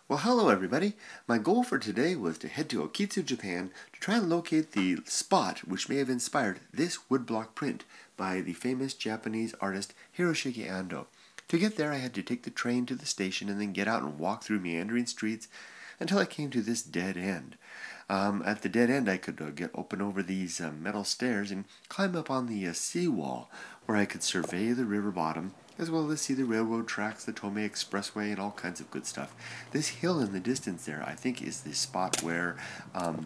Well, hello everybody. My goal for today was to head to Okitsu, Japan to try and locate the spot which may have inspired this woodblock print by the famous Japanese artist Hiroshige Ando. To get there I had to take the train to the station and then get out and walk through meandering streets until I came to this dead end. At the dead end I could get open over these metal stairs and climb up on the seawall where I could survey the river bottom as well as see the railroad tracks, the Tomei Expressway, and all kinds of good stuff. This hill in the distance there, I think, is the spot where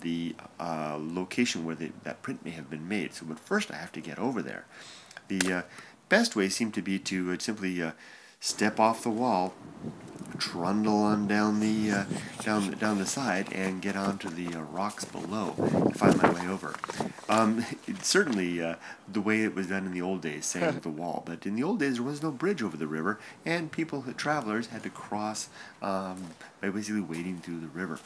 the location where that print may have been made. So, but first I have to get over there. The best way seemed to be to simply step off the wall, trundle on down the down the side, and get onto the rocks below and find my way over. Certainly the way it was done in the old days, saying the wall, but in the old days there was no bridge over the river, and travelers had to cross by basically wading through the river.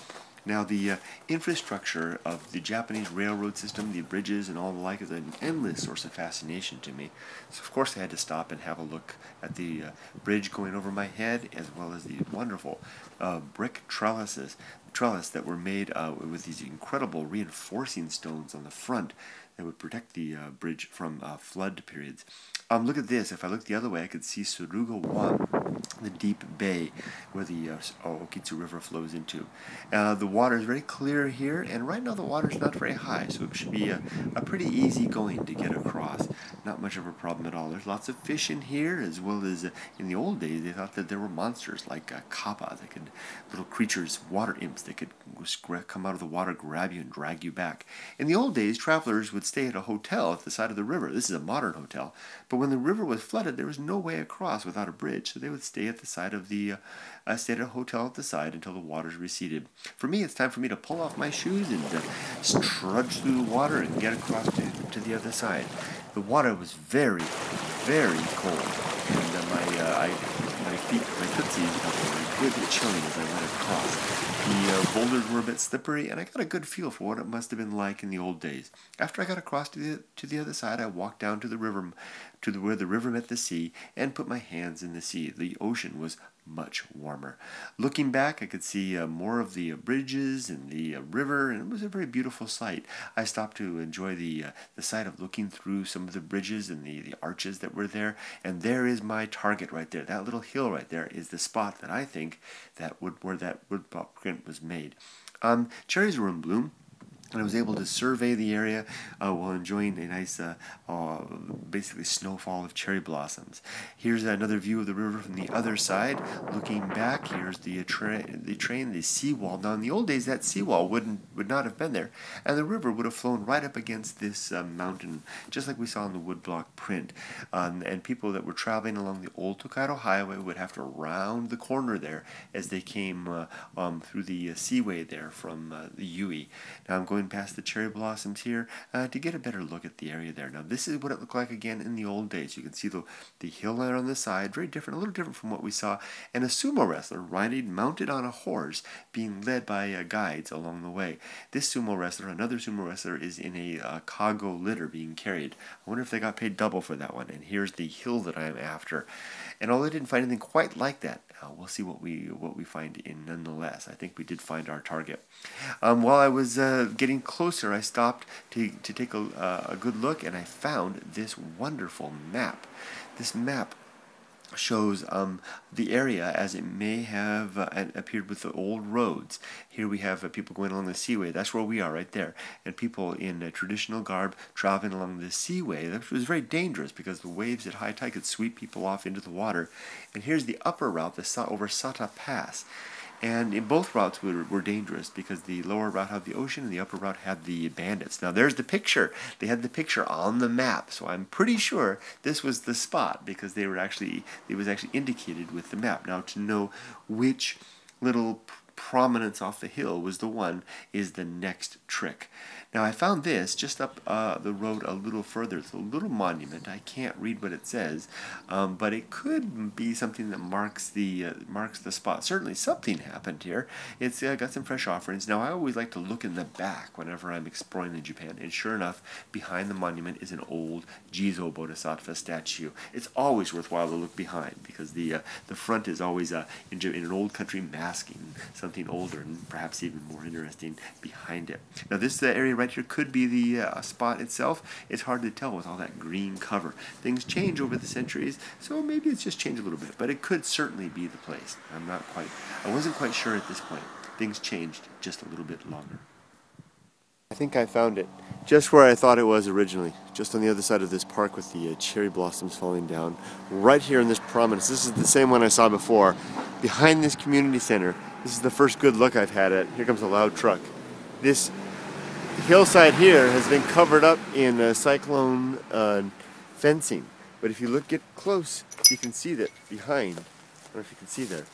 Now, the infrastructure of the Japanese railroad system, the bridges and all the like, is an endless source of fascination to me. So, of course, I had to stop and have a look at the bridge going over my head, as well as the wonderful brick trellis that were made with these incredible reinforcing stones on the front that would protect the bridge from flood periods. Look at this. If I look the other way, I could see Suruga 1, the deep bay where the Okitsu River flows into. The water is very clear here, and right now the water is not very high, so it should be a pretty easy going to get across. Not much of a problem at all. There's lots of fish in here, as well as in the old days they thought that there were monsters like kappa, little creatures, water imps that could come out of the water, grab you, and drag you back. In the old days, travelers would stay at a hotel at the side of the river. This is a modern hotel, but when the river was flooded, there was no way across without a bridge, so they would stay at the side of the stay at a hotel at the side until the waters receded. For me, it's time for me to pull off my shoes and trudge through the water and get across to the other side. The water was very, very cold, and my feet, my tootsies were a bit chilly as I went across. The boulders were a bit slippery, and I got a good feel for what it must have been like in the old days. After I got across to the other side, I walked down to the river, where the river met the sea, and put my hands in the sea. The ocean was much warmer. Looking back, I could see more of the bridges and the river, and it was a very beautiful sight. I stopped to enjoy the sight of looking through some of the bridges and the arches that were there, and there is my target right there. That little hill right there is the spot that I think where that woodblock print was made. Cherries were in bloom, and I was able to survey the area while enjoying a nice, basically snowfall of cherry blossoms. Here's another view of the river from the other side. Looking back, here's the seawall. Now, in the old days, that seawall would not have been there, and the river would have flown right up against this mountain, just like we saw in the woodblock print. And people that were traveling along the old Tokaido Highway would have to round the corner there as they came through the seaway there from the Yui. Now, I'm going past the cherry blossoms here to get a better look at the area there. Now, this is what it looked like again in the old days. You can see the hill there on the side, very different, a little different from what we saw, and a sumo wrestler mounted on a horse, being led by guides along the way. This sumo wrestler, another sumo wrestler, is in a cargo litter being carried. I wonder if they got paid double for that one. And here's the hill that I am after. And although I didn't find anything quite like that, we'll see what we find in nonetheless. I think we did find our target. While I was getting closer, I stopped to take a good look, and I found this wonderful map. This map shows the area as it may have appeared with the old roads. Here we have people going along the seaway. That's where we are right there. And people in traditional garb traveling along the seaway. That was very dangerous because the waves at high tide could sweep people off into the water. And here's the upper route, over Sata Pass. And in both routes were dangerous because the lower route had the ocean and the upper route had the bandits. Now there's the picture. They had the picture on the map, so I'm pretty sure this was the spot because it was actually indicated with the map. Now to know which little prominence off the hill was the one is the next trick. Now I found this just up the road a little further. It's a little monument. I can't read what it says, but it could be something that marks the spot. Certainly something happened here. It's got some fresh offerings. Now I always like to look in the back whenever I'm exploring in Japan, and sure enough, behind the monument is an old Jizo Bodhisattva statue. It's always worthwhile to look behind because the front is always in an old country masking something something older and perhaps even more interesting behind it. Now this area right here could be the spot itself. It's hard to tell with all that green cover. Things change over the centuries, so maybe it's just changed a little bit, but it could certainly be the place. I wasn't quite sure at this point. Things changed just a little bit longer. I think I found it just where I thought it was originally, just on the other side of this park with the cherry blossoms falling down, right here in this prominence. This is the same one I saw before, behind this community center. This is the first good look I've had at. Here comes a loud truck. This hillside here has been covered up in cyclone fencing, but if you get close, you can see that behind, I don't know if you can see there,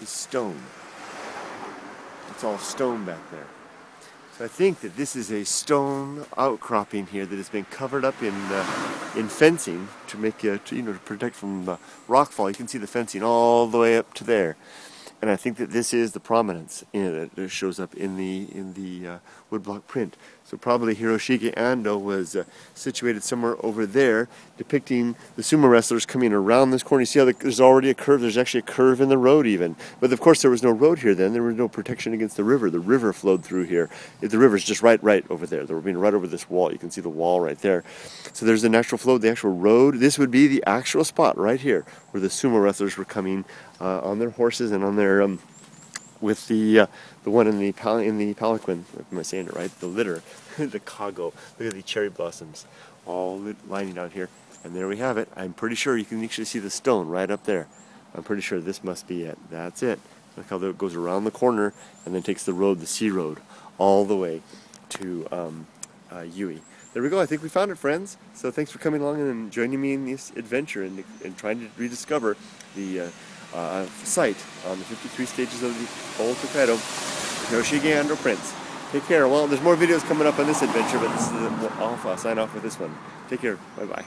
is stone. It's all stone back there. So I think that this is a stone outcropping here that has been covered up in fencing to make to protect from rockfall. You can see the fencing all the way up to there, and I think that this is the prominence that shows up in the woodblock print. So probably Hiroshige Ando was situated somewhere over there, depicting the sumo wrestlers coming around this corner. You see how there's already a curve. There's actually a curve in the road even. But of course there was no road here then. There was no protection against the river. The river flowed through here. The river's just right over there. They were being right over this wall. You can see the wall right there. So there's the natural flow, the actual road. This would be the actual spot right here where the sumo wrestlers were coming on their horses and on their with the one in the palanquin. Am I saying it right? The litter, the cargo. Look at the cherry blossoms, all lining out here. And there we have it. I'm pretty sure you can actually see the stone right up there. I'm pretty sure this must be it. That's it. Look how it goes around the corner and then takes the road, the sea road, all the way to Yui. There we go. I think we found it, friends. So thanks for coming along and joining me in this adventure and trying to rediscover the site on the 53 stages of the old Hokkaido Hiroshige Ando prints. Take care. Well, there's more videos coming up on this adventure, but this is I'll sign off with this one. Take care. Bye-bye.